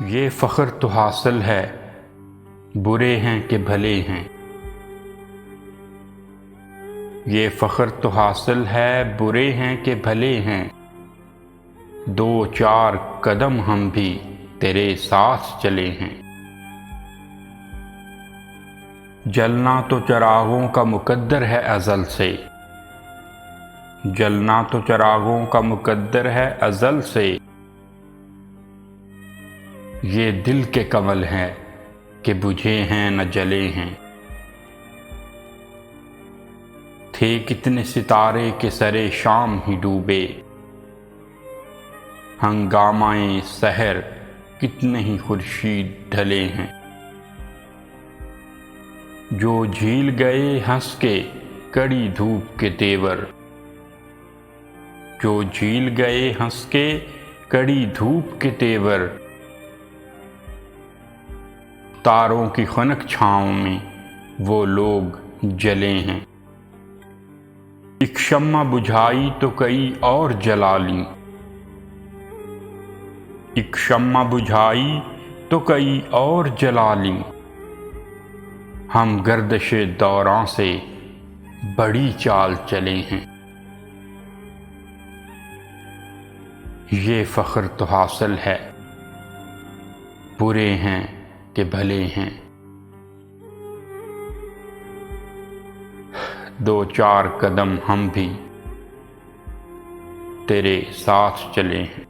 ये फ़ख्र तो हासिल है, बुरे हैं कि भले हैं। ये फ़ख्र तो हासिल है, बुरे हैं कि भले हैं। दो चार कदम हम भी तेरे साथ चले हैं। जलना तो चिरागों का मुकद्दर है अज़ल से। जलना तो चिरागों का मुकद्दर है अज़ल से। ये दिल के कमल हैं कि बुझे हैं न जले हैं। थे कितने सितारे के सरे शाम ही डूबे। हंगामाए सहर कितने ही खुर्शीद ढले हैं। जो झील गए हंस के कड़ी धूप के तेवर। जो झील गए हंस के कड़ी धूप के तेवर। तारों की खनक छाँव में वो लोग जले हैं। एक शम्मा बुझाई तो कई और जला लीं। एक शम्मा बुझाई तो कई और जला लीं। हम गर्दिशे दौरां से बड़ी चाल चले हैं। ये फ़ख्र तो हासिल है, बुरे हैं कि भले हैं। दो चार कदम हम भी तेरे साथ चले हैं।